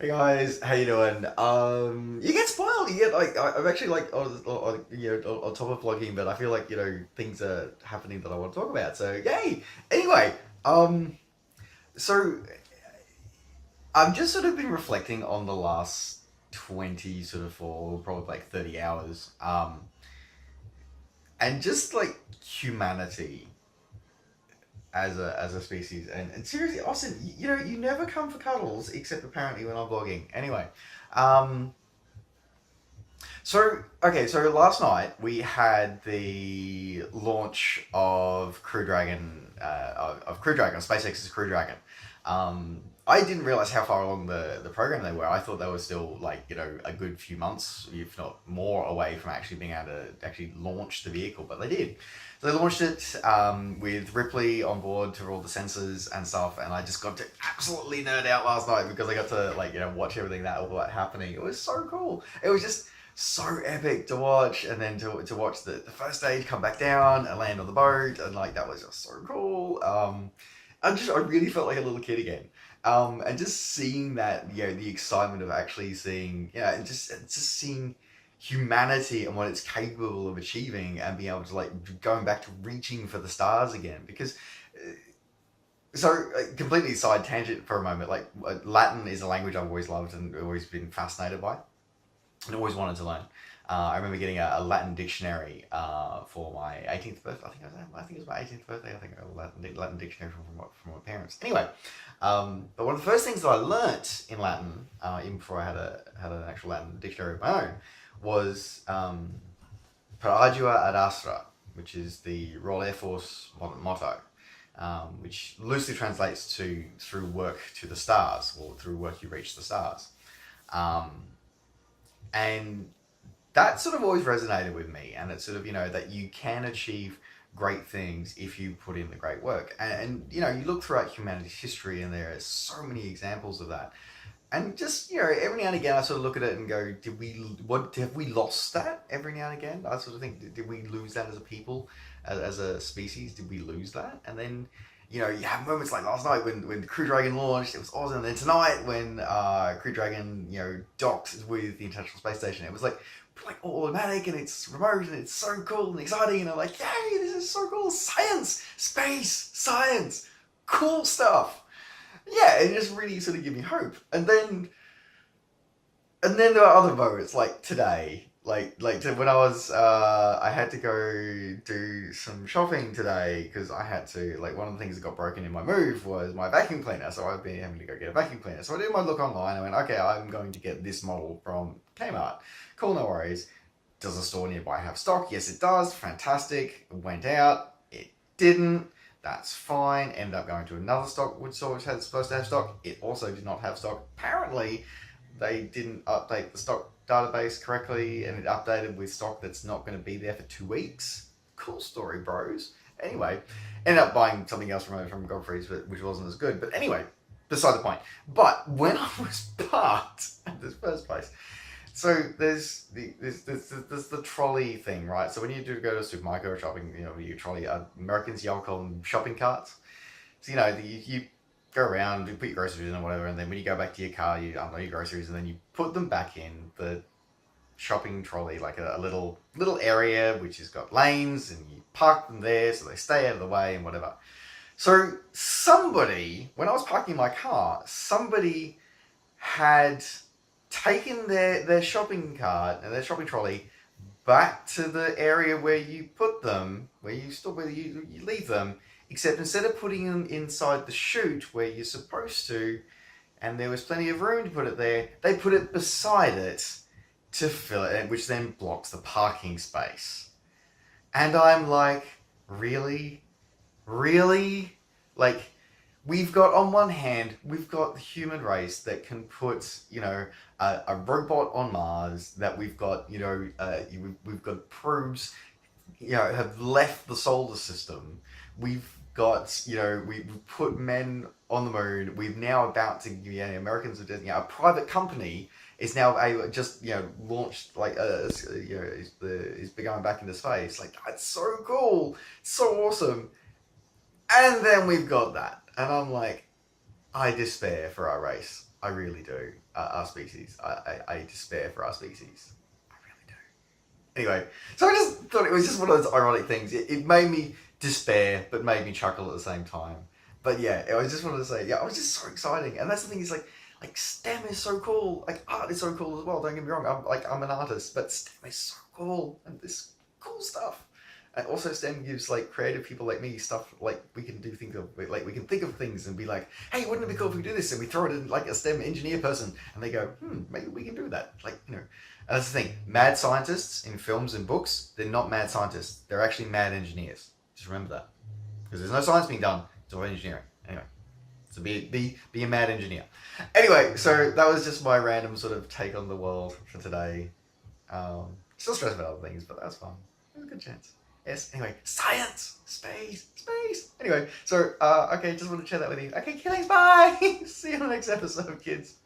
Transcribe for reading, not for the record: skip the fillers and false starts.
Hey guys, how you doing? You get spoiled. You get like I'm actually like on top of vlogging, but I feel like things are happening that I want to talk about. So yay! Anyway, um, so I've just sort of been reflecting on the last 20 sort of for probably like 30 hours, and just like humanity as a species. And seriously, Austin, you never come for cuddles except apparently when I'm vlogging. Anyway, um. So last night we had the launch of CrewDragon, of CrewDragon, SpaceX's CrewDragon. I didn't realize how far along the program they were. I thought they were still like a good few months, if not more, away from actually being able to actually launch the vehicle, but they did. So they launched it with Ripley on board to all the sensors and stuff, and I just got to absolutely nerd out last night because I got to watch everything that was happening. It was so cool. It was just so epic to watch, and then to watch the first stage come back down and land on the boat, and like that was just so cool. I really felt like a little kid again. And just seeing that, the excitement of actually seeing, and just seeing humanity and what it's capable of achieving, and being able to like going back to reaching for the stars again. Because completely side tangent for a moment. Like Latin is a language I've always loved and always been fascinated by and always wanted to learn. I remember getting a Latin dictionary for my 18th birthday. I think it was my 18th birthday. I think a Latin dictionary from my parents. Anyway, but one of the first things that I learnt in Latin, even before I had an actual Latin dictionary of my own, was per ardua ad astra, which is the Royal Air Force motto, which loosely translates to through work to the stars, or through work you reach the stars. Um, and that sort of always resonated with me, and it's sort of that you can achieve great things if you put in the great work. And you look throughout humanity's history, and there are so many examples of that. And just every now and again I sort of look at it and go, did we what have we lost that? Every now and again I sort of think, did we lose that as a people, as a species? Did we lose that? And then you have moments like last night when the Crew Dragon launched. It was awesome. And then tonight when Crew Dragon docked with the International Space Station, it was like automatic, and it's remote, and it's so cool and exciting, and I'm like, yay, this is so cool. Science, space, science, cool stuff. Yeah, it just really sort of gave me hope. And then there are other moments like today, when I had to go do some shopping today because I had to, like, one of the things that got broken in my move was my vacuum cleaner, so I've been having to go get a vacuum cleaner. So I did my look online. I went, okay, I'm going to get this model from Kmart. Cool, no worries. Does the store nearby have stock? Yes, it does. Fantastic. Went out. It didn't. That's fine. Ended up going to another stock which store which had supposed to have stock. It also did not have stock. Apparently, they didn't update the stock database correctly, and it updated with stock that's not going to be there for 2 weeks. Cool story, bros. Anyway, ended up buying something else from Godfrey's, which wasn't as good. But anyway, beside the point. But when I was parked at this first place, so there's the trolley thing, right? So when you do go to a supermarket or shopping, you trolley. Americans, y'all call them shopping carts. So you go around, you put your groceries in or whatever, and then when you go back to your car, you unload your groceries, and then you put them back in the shopping trolley, like a little area which has got lanes, and you park them there so they stay out of the way and whatever. So somebody, when I was parking my car, somebody had taken their shopping cart and their shopping trolley back to the area where you put them, where you leave them, except instead of putting them inside the chute where you're supposed to, and there was plenty of room to put it there, they put it beside it to fill it, which then blocks the parking space. And I'm like, really? Really? Like, we've got, on one hand, we've got the human race that can put, a robot on Mars, that we've got, we've got probes, have left the solar system. We've got, we've put men on the moon. We've now about to, Americans are doing, a private company is now just, launched, like, is going back into space. Like, that's so cool. So awesome. And then we've got that. And I'm like, I despair for our race. I really do. Our species. I despair for our species. I really do. Anyway, so I just thought it was just one of those ironic things. It made me despair, but made me chuckle at the same time. But yeah, I just wanted to say, yeah, I was just so exciting. And that's the thing is like STEM is so cool. Like art is so cool as well. Don't get me wrong. I'm an artist, but STEM is so cool and this cool stuff. And also STEM gives like creative people like me stuff like we can do things of like we can think of things and be like, hey, wouldn't it be cool if we do this? And we throw it in like a STEM engineer person and they go, maybe we can do that. Like, you know. And that's the thing. Mad scientists in films and books, they're not mad scientists. They're actually mad engineers. Just remember that. Because there's no science being done. It's all engineering. Anyway. So be a mad engineer. Anyway, so that was just my random sort of take on the world for today. Still stressed about other things, but that was fun. It was a good chance. Yes, anyway, science, space. Anyway, so, okay, just want to share that with you. Okay, thanks, bye! See you on the next episode, kids.